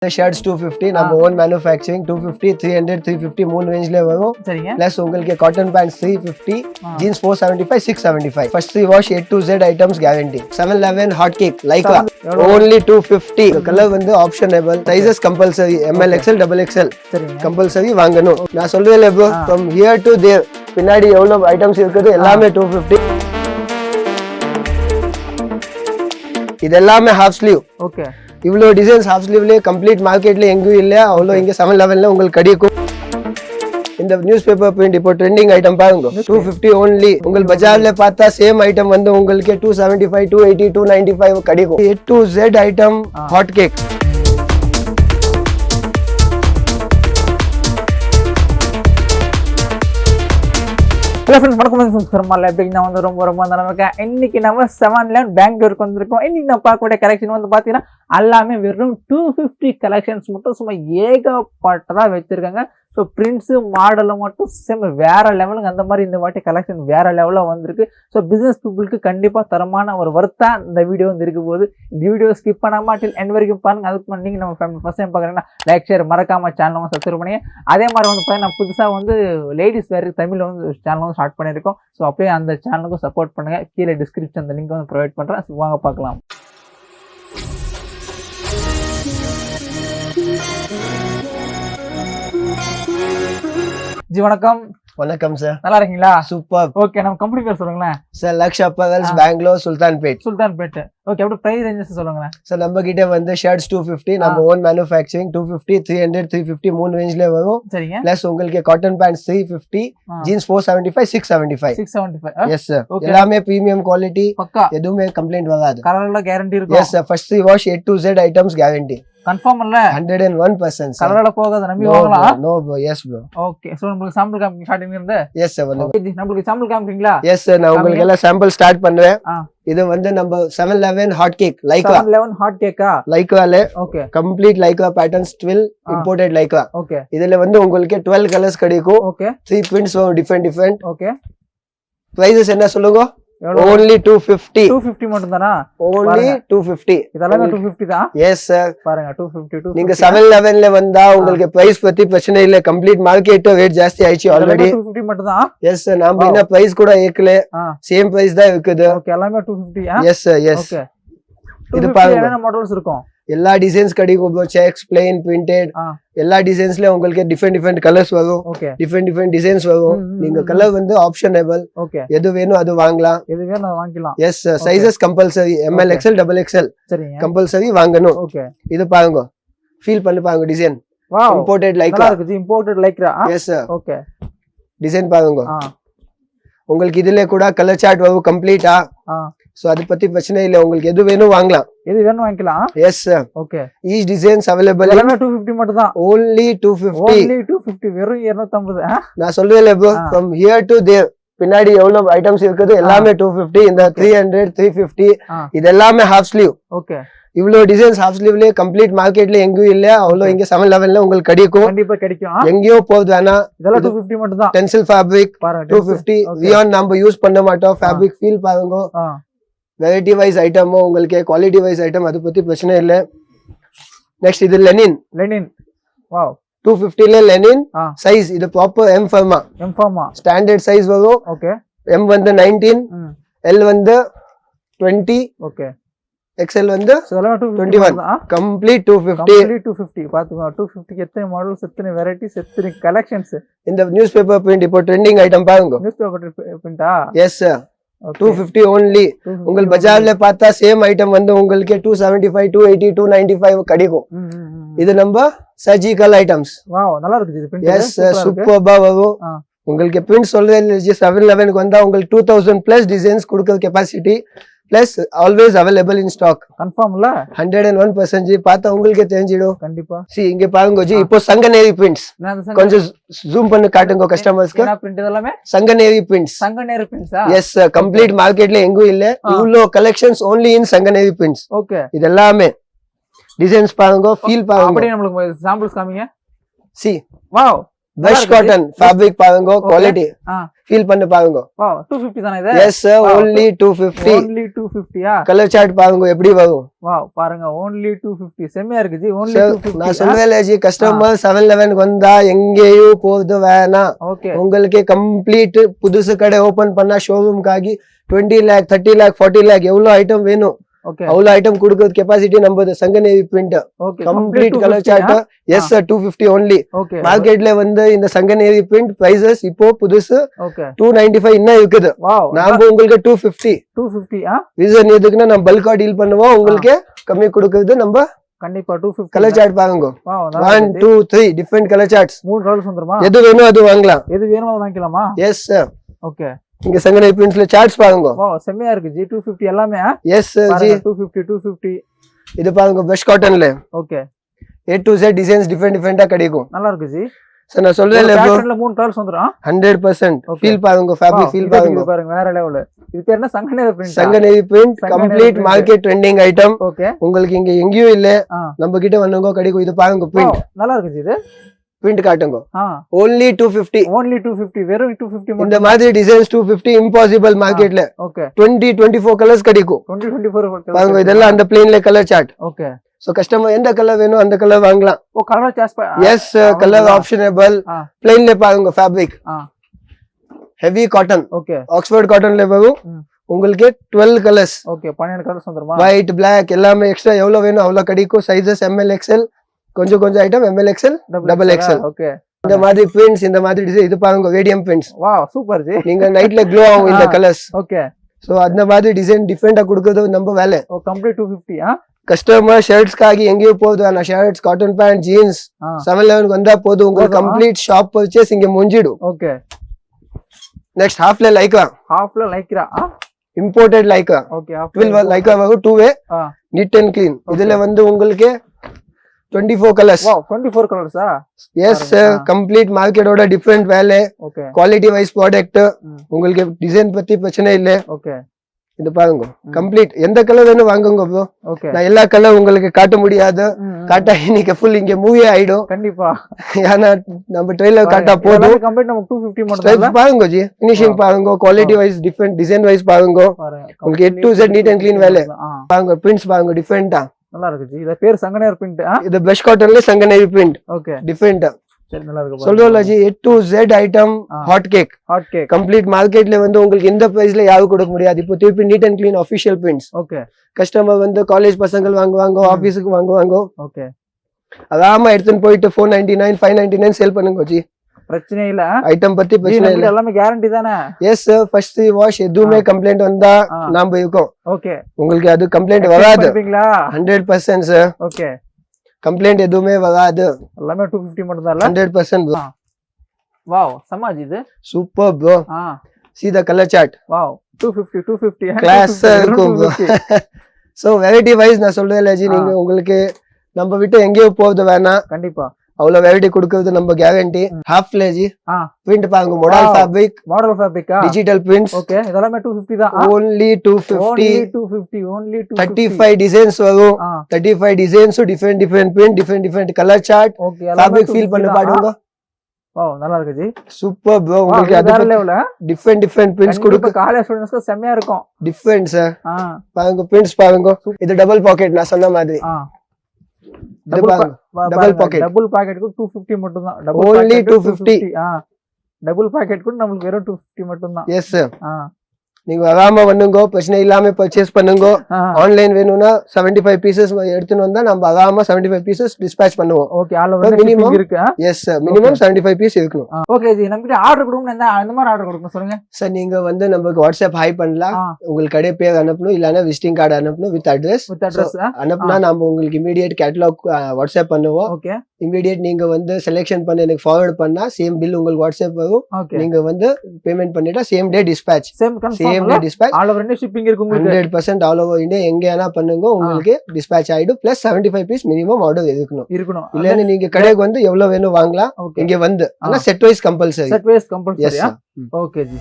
The shirts 250 நம்ம own manufacturing 250 300 350 மூணு ரேஞ்ச்ல வரும். சரிங்க. Plus உங்களுக்கு cotton pants 350 jeans 475 675 first three wash A to Z items guarantee 711 hot cake like only 250 colour வந்து optionable sizes compulsory ML XL double XL compulsory வாங்கணும். நான் சொல்றேன் bro from here to there பின்னாடி எவ்வளவு ஐட்டம்ஸ் இருக்குது எல்லாமே 250. இது எல்லாமே half sleeve. ஓகே. இவ்வளோ டிசைன்ஸ் ஹாஃப் ஸ்லீவ்ல கம்ப்ளீட் மார்க்கெட்ல எங்கேயும் இல்லை. அவ்வளோ இங்கே 711ல உங்களுக்கு கிடைக்கும். இந்த நியூஸ் பேப்பர் பிரிண்ட் இப்போ ட்ரெண்டிங் ஐட்டம் பாருங்க 250 only. உங்கள் பஜார்ல பார்த்தா சேம் ஐட்டம் வந்து உங்களுக்கு 275 280 295 கிடைக்கும். A to Z item hot cake. Hello friends, வணக்கம் ஃப்ரெண்ட்ஸ். எப்படிங்க நான் வந்து ரொம்ப நல்லா இன்னைக்கு நம்ம 711 பெங்களூருக்கு வந்திருக்கோம். இன்னைக்கு நம்ம பார்க்கக்கூடிய கலெக்ஷன் வந்து பார்த்தீங்கன்னா எல்லாமே வெறும் 250 கலெக்ஷன்ஸ் மட்டும் சும்மா ஏகப்பட்டதாக வச்சிருக்காங்க. ஸோ பிரிண்ட்ஸு மாடலும் மட்டும் சேம் வேற லெவலுங்க. அந்த மாதிரி இந்த வாட்டி கலெக்ஷன் வேற லெவலில் வந்திருக்கு. ஸோ பிஸ்னஸ் பீப்புளுக்கு கண்டிப்பாக தரமான ஒரு வருத்தம் இந்த வீடியோ வந்து இருக்க போது. இந்த வீடியோ ஸ்கிப் பண்ணாமல் டில் எண்ட் வரைக்கும் பாருங்க. அதுக்கு நீங்கள் நம்ம ஃபேமிலி ஃபர்ஸ்ட் டைம் பார்க்குறீங்கன்னா லைக் ஷேர் மறக்காம சேனல் வந்து சப்ஸ்கிரைப் பண்ணி அதே மாதிரி வந்து பார்த்தீங்கன்னா புதுசாக வந்து லேடிஸ் வேறு தமிழில் வந்து சேனல் வந்து ஸ்டார்ட் பண்ணியிருக்கோம். ஸோ அப்படியே அந்த சேனலுக்கும் சப்போர்ட் பண்ணுங்கள். கீழே டிஸ்கிரிப்ஷன் அந்த லிங்க் வந்து ப்ரொவைட் பண்ணுறேன். ஸோ வாங்க பார்க்கலாம். ஜி வணக்கம். வணக்கம் சார். நல்லா இருக்கீங்களா? சூப்பர். ஓகே, நம்ம கம்பெனி பேர் சொல்லுங்களேன். சார் லக்ஷ் அப்பகல்ஸ் பெங்களூர் சுல்தான்பேட். ஓகே, அப்படியே பிரைஸ் ரேஞ்சஸ் சொல்லுங்களேன். சார் நம்ம கிட்ட வந்து ஷர்ட்ஸ் 250 நம்ம ஓன் மேனுஃபேக்சரிங் 250 300 350 மூணு ரேஞ்ச்ல வரும். சரிங்க. பிளஸ் உங்களுக்கு cotton pants 350 jeans 475 675 yes sir. எல்லாமே பிரீமியம் குவாலிட்டி, பக்கா எதுவுமே கம்ப்ளைண்ட் வராது. கலர்ல கேரண்டி இருக்கும். Yes sir. First three wash A to Z items guarantee confirm இல்ல 101%. கலர்ல போகாத நம்பி வாங்கலாம். No bro. Yes bro. Okay, so நமக்கு சாம்பிள் காமிங்க ஸ்டார்டிங்ல இருந்து. Yes sir. ஓகே, நமக்கு சாம்பிள் காமிக்கிறீங்களா? Yes sir. நான் உங்களுக்கு எல்லாம் சாம்பிள் ஸ்டார்ட் பண்ணுவேன். இது வந்து நம்ம 711 ஹாட் கேக் லைக்ரா. 711 ஹாட் கேக்கா? லைக்ரால. Okay. Complete Lycra patterns 12 imported Lycra. Okay. இதுல வந்து உங்களுக்கு 12 கலர்ஸ் கிடைக்கும். Okay. 3 prints different. Okay. Prices என்ன சொல்லுங்க? only 250. 250 மட்டும் தானா? only 250. இதெல்லாம் 250 தான். Yes sir. பாருங்க 250. நீங்க 711ல வந்தா உங்களுக்கு பிரைஸ் பத்தி பிரச்சனை இல்ல. கம்ப்ளீட் மார்க்கெட் ரேட் ஜாஸ்தி ஆயிடுச்சு ஆல்ரெடி. 250 மட்டும் தான். Yes sir. நாம என்ன பிரைஸ் கூட ஏக்கல, சேம் பிரைஸ் தான் இருக்குது. ஓகே, எல்லாமே 250. Yes sir. எஸ். ஓகே. இது பாருங்க, என்ன மாடல்ஸ் இருக்கும்? எல்லா டிசைன்ஸ் கிடைக்கும். செக்ஸ், பிளெயின், பிரிண்டட் எல்லா டிசைன்ஸ்ல உங்களுக்கு டிஃபரெண்ட் கலர்ஸ் வரும். ஓகே. டிஃபரெண்ட் டிசைன்ஸ் வரும். நீங்க கலர் வந்து ஆப்ஷனபிள். ஓகே. எது வேணும் அது வாங்கலாம். எது வேணும் அது வாங்கிக்கலாம். Yes sir. Sizes compulsory ML XL double XL சரிங்க. கம்பல்சரி வாங்கணும். ஓகே. இது பாருங்க, ஃபீல் பண்ணி பாருங்க டிசைன். Wow, imported Lycra. நல்லா இருக்கு. Imported Lycra. S sir. Okay. Design பாருங்க. உங்களுக்கு இதுல கூட கலர் சார்ட் வரும் கம்ப்ளீட்டா. சோ அது பத்தி பிரச்சனை இல்ல. உங்களுக்கு எது வேணும் வாங்கலாம். எது வேணும் வாங்கிக்கலாம். S sir. Okay. Each designs available. எல்லாமே 250 மட்டும் தான். only 250. only 250 வெறும் 250. நான் சொல்றேன் bro from here to there பின்னாடி எவ்வளவு ஐட்டம்ஸ் இருக்குது எல்லாமே 250. இந்த 300 350 இது எல்லாமே ஹாஃப் ஸ்லீவ். ஓகே. இவ்வளோ டிசைன்ஸ் ஹாஃப் ஸ்லீவ்ல கம்ப்ளீட் மார்க்கெட்ல எங்கேயும் இல்ல. அவ்வளோ இங்க 711ல உங்களுக்கு கிடைக்கும். கண்டிப்பா கிடைக்கும். எங்கேயோ போகுது. ஆனா இதெல்லாம் 250 மட்டும் தான். Tencel fabric 250. ரியான் நம்ம யூஸ் பண்ண மாட்டோம். ஃபேப்ரிக் ஃபீல் பாருங்க. வெரைட்டி வைஸ் ஐட்டம் உங்களுக்கு, குவாலிட்டி வைஸ் ஐட்டம், அது பத்தி பிரச்சனை இல்ல. நெக்ஸ்ட் இது லெனின். வாவ். 250ல லெனின் சைஸ். இது ப்ராப்பர் M ஃபார்மா. ஸ்டாண்டர்ட் சைஸ் வரும். ஓகே. M வந்து 19, L வந்து 20, ஓகே. XL வந்து 21. கம்ப்ளீட் 250. பாத்துங்க 250 எத்தனை மாடல்ஸ், எத்தனை வெரைட்டிஸ், எத்தனை கலெக்ஷன்ஸ். இந்த நியூஸ் பேப்பர் பிரிண்ட் இப்போ ட்ரெண்டிங் ஐட்டம் பாருங்க. நியூஸ் பேப்பர் பிரிண்டா? Yes sir. 250 only. உங்கள் பஜார்ல பார்த்தா சேம் ஐட்டம் வந்து உங்களுக்கு 275 280 295 கிடைக்கும். இது நம்ம சர்ஜிக்கல் ஐட்டம்ஸ். வாவ், நல்லா இருக்கு இது பிரிண்ட். Yes sir. சூப்பர்பா வரும். உங்களுக்கு பிரிண்ட் சொல்றேன். 711க்கு வந்தா உங்களுக்கு 2000 பிளஸ் டிசைன்ஸ் கொடுக்கிற capacity plus always available in stock. Confirm இல்ல 101%. பார்த்தா உங்களுக்கு தெரிஞ்சிடும். கண்டிப்பா. சி இங்க பாருங்க ஜி, இப்போ சங்கநேரி பிரிண்ட்ஸ் கொஞ்சம் ஜூம் பண்ணி காட்டுங்க கஸ்டமர்ஸ்க்கு. என்ன பிரிண்ட் இதெல்லாம்? சங்கநேரி பிரிண்ட்ஸ். சங்கநேரி பிரிண்ட்ஸா? Yes sir. கம்ப்ளீட் மார்க்கெட்ல எங்கயும் இல்ல. இவ்ளோ collections only in Sanganeri prints. Okay. இதெல்லாமே டிசைன்ஸ் பாருங்க, ஃபீல் பாருங்க. அப்படியே நமக்கு சாம்பிள்ஸ் காமிங்க. சி வாவ், பெஸ்ட் காட்டன் ஃபேப்ரிக் பாருங்க குவாலிட்டி ஃபீல் பண்ணி பாருங்க வாவ் 250 தானே இது எஸ் சார் only 250 only 250 ஆ கலர் சார்ட் பாருங்க எப்படி வரும் வாவ் பாருங்க only 250 செமையா இருக்கு ஜி only 250 நான் சொல்வேல ஜி கஸ்டமர் 711 வந்தா எங்கேயும் போறது வேணாம் ஓகே உங்களுக்கு கம்ப்ளீட் புதுசு கடை ஓபன் பண்ணா ஷோரூம் காகி 20 lakh 30 lakh 40 lakh எவ்வளவு ஐட்டம் வேணும் ஓகே அவ்வளவு ஐட்டம் கொடுக்கிறது கெபாசிட்டி நம்ம Sanganeri print okay complete colour chart yes sir 250 only okay மார்க்கெட்ல வந்து இந்த சங்கநேவி பிரிண்ட் பிரைசஸ் இப்போ புதுசு ஓகே 295 இன்னும் இருக்குது வாவ் நாம உங்களுக்கு 250 ஆ ரீசன் எதுக்குன்னா நம்ம பல்கா டீல் பண்ணுவோம் உங்களுக்கு கம்மி கொடுக்கிறது நம்ம கண்டிப்பா 250 கலர் சார்ட் பாருங்க வாவ் 1 2 3 டிஃபரண்ட் கலர் சார்ட்ஸ் மூணு கலர்ஸ் வந்துருமா எது வேணும் அது வாங்கலாம் எது வேணுமோ அது வாங்கிக்கலாமா எஸ் சார் ஓகே இங்க சங்கநேவி பிரிண்ட்ஸ்ல சார்ட்ஸ் பாருங்க வாவ் செமையா இருக்கு ஜி 250 எல்லாமே எஸ் ஜி 250 இது பாருங்க பெஸ்ட் காட்டன்ல okay A to Z designs டிஃபரெண்டா கிடைக்கும் நல்லா இருக்கு ஜி சார் நான் சொல்றேன்ல ப்ரோ பேட்டர்ன்ல மூணு கலர்ஸ் வந்துரும் 100% ஃபீல் பாருங்க ஃபேப்ரிக் ஃபீல் பாருங்க பாருங்க வேற லெவல் இது பேர் என்ன Sanganeri print Sanganeri print complete market trending item okay உங்களுக்கு இங்க எங்கேயும் இல்ல நம்ம கிட்ட வந்தவங்க கிடைக்கும் இது பாருங்க பிரிண்ட் நல்லா இருக்கு ஜி இது பிரிண்ட் காட்டுங்க ஆ only 250 வெறும் 250 இந்த மாதிரி டிசைன்ஸ் 250 இம்பாசிபிள் மார்க்கெட்ல ஓகே 20 24 கலர்ஸ் கிடைக்கும் 24 பாருங்க இதெல்லாம் அந்த பிளேன்ல colour chart okay so customer எந்த கலர் வேணும் அந்த கலர் வாங்கலாம் oh colour choice yes colour optionable பிளேன்ல பாருங்க fabric heavy cotton okay Oxford காட்டன்ல வரும் உங்களுக்கு 12 கலர்ஸ் ஓகே 12 கலர்ஸ் வந்துருமா ஒயிட் பிளாக் எல்லாமே எக்ஸ்ட்ரா எவ்வளவு வேணும் அவ்வளவு கிடைக்கும் சைஸஸ் ML XL கொஞ்சம் item ML XL double XL okay இந்த மாதிரி பிரிண்ட்ஸ் இந்த மாதிரி டிசைன் இது பாருங்க radium prints wow super G நீங்க நைட்ல க்ளோ ஆகும் இந்த கலர்ஸ் ஓகே சோ அந்த மாதிரி டிசைன் டிஃபரெண்டா கொடுக்கிறது நம்ம வேலை ஓ கம்ப்ளீட் 250 கஸ்டமர் ஷர்ட்ஸ் காகி எங்கேயும் போகுது ஆனா ஷர்ட்ஸ் காட்டன் பேண்ட் ஜீன்ஸ் 711 வந்தா போதும் உங்களுக்கு கம்ப்ளீட் ஷாப் பர்ச்சேஸ் இங்க முடிஞ்சிடும் ஓகே நெக்ஸ்ட் ஹாஃப்ல Lycra imported Lycra okay 12 Lycra வரும் 2 வே நீட் அண்ட் க்ளீன் இதுல வந்து உங்களுக்கு 24 கலர்ஸ் வாவ் 24 கலர்ஸா எஸ் கம்ப்ளீட் மார்க்கெட்டோட டிஃபரெண்ட் வேலை ஓகே குவாலிட்டி வைஸ் ப்ராடக்ட் உங்களுக்கு டிசைன் பத்தி பிரச்சனை இல்ல ஓகே இது பாருங்க கம்ப்ளீட் எந்த கலர் வேணும் வாங்குங்க ப்ரோ ஓகே நான் எல்லா கலர் உங்களுக்கு காட்ட முடியாது காட்டா இன்னைக்கு ஃபுல் இங்க மூவி ஆயிடும் கண்டிப்பா ஏன்னா நம்ம ட்ரெய்லர் காட்டா போதும் கம்ப்ளீட் நமக்கு 250 மட்டும் தான் பாருங்க ஜி ஃபினிஷிங் பாருங்க quality wise different design wise பாருங்க உங்களுக்கு A to Z neat and clean வேலை பாருங்க பிரிண்ட்ஸ் பாருங்க டிஃபரெண்டா நல்லா இருக்கு ஜி இத பேர் சங்கநேவி பிரிண்ட் இது பெஸ்ட் காட்டன்ல சங்கநேவி பிரிண்ட் ஓகே டிஃபரெண்டா சரி நல்லா இருக்கு சொல்றோம்ல G A to Z item hot cake complete மார்க்கெட்ல வந்து உங்களுக்கு இந்த பிரைஸ்ல யாரும் கொடுக்க முடியாது இப்போ திருப்பி neat and clean official prints okay customer வந்து காலேஜ் பசங்க வாங்குவாங்க ஆபீஸ்க்கு வாங்குவாங்க ஓகே அதாம எடுத்துன்னு போயிட்டு 499 599 சேல் பண்ணுங்க ஜி பிரச்சனை இல்ல ஐட்டம் பத்தி பிரச்சனை இல்ல எல்லாமே கேரண்டி தானே எஸ் சார் ஃபர்ஸ்ட் வாஷ் எதுவுமே கம்ப்ளைண்ட் வந்தா நாம இருக்கோம் ஓகே உங்களுக்கு அது கம்ப்ளைண்ட் வராது 100% சார் ஓகே கம்ப்ளைண்ட் எதுவுமே வராது எல்லாமே 250 மட்டும் தான் 100% வாவ் சமாஜ் இது super bro see the color chart wow 250 கிளாஸ் இருக்கும் ப்ரோ சோ வெரைட்டி வைஸ் நான் சொல்றேன் ஜி நீங்க உங்களுக்கு நம்ம விட்டு எங்கேயோ போறது வேணாம் கண்டிப்பா அவ்வளவு வெரைட்டி கொடுக்கிறது நம்ம கேரண்டி ஹாஃப் லேஜி பிரிண்ட் பாருங்க model fabric digital prints okay இதெல்லாம் 250 தான் only 250 only 35 டிசைன்ஸ் வரும் 35 designs different print colour chart fabric feel பண்ணி பாருங்க வாவ் நல்லா இருக்கு ஜி சூப்பர் ப்ரோ உங்களுக்கு வேற லெவல்ல டிஃபரெண்ட் பிரிண்ட்ஸ் கொடுக்க காலேஜ் ஸ்டூடண்ட்ஸ்க்கு செமையா இருக்கும் டிஃபரெண்ட் சார் பாருங்க பிரிண்ட்ஸ் பாருங்க இது டபுள் பாக்கெட் நான் சொன்ன மாதிரி டபுள் பாக்கெட் 250 மட்டும் தான் only 250 டபுள் பாக்கெட் கூட நமக்கு வெறும் 250 மட்டும் தான் எஸ் சார் நீங்க வராம பண்ணுங்க பிரச்சனை இல்லாம பர்ச்சேஸ் பண்ணுங்க ஆன்லைன் வேணும்னா 75 பீசஸ் எடுத்துன்னு வந்தா நம்ம வராம 75 பீசஸ் டிஸ்பேட்ச் பண்ணுவோம் ஓகே ஆல் ஓவர் மினிமம் இருக்கு எஸ் சார் மினிமம் 75 பீஸ் இருக்கணும் ஓகே ஜி நம்ம கிட்ட ஆர்டர் கொடுக்கணும் அந்த மாதிரி ஆர்டர் கொடுக்கணும் சொல்லுங்க சார் நீங்க வந்து நமக்கு வாட்ஸ்அப் ஹை பண்ணலாம் உங்களுக்கு கடை பேர் அனுப்பணும் இல்லனா விசிட்டிங் கார்டு அனுப்பணும் வித் அட்ரஸ் அனுப்புனா நாம உங்களுக்கு இமிடியேட் கேட்டலாக் வாட்ஸ்அப் பண்ணுவோம் ஓகே இமிடியேட் நீங்க வந்து செலக்ஷன் பண்ணி எனக்கு ஃபார்வர்ட் பண்ணா சேம் பில் உங்களுக்கு வாட்ஸ்அப் வரும் நீங்க வந்து பேமெண்ட் பண்ணிட்டா same day dispatch same day dispatch all over India shipping இருக்கு உங்களுக்கு 100% ஆல் ஓவர் இந்தியா எங்கேனா பண்ணுங்க உங்களுக்கு டிஸ்பேட்ச் ஆயிடும் பிளஸ் 75 பீஸ் மினிமம் ஆர்டர் இருக்கணும் இல்லன்னா நீங்க கடைக்கு வந்து எவ்வளவு வேணும் வாங்கலாம் இங்க வந்து ஆனா set wise compulsory okay G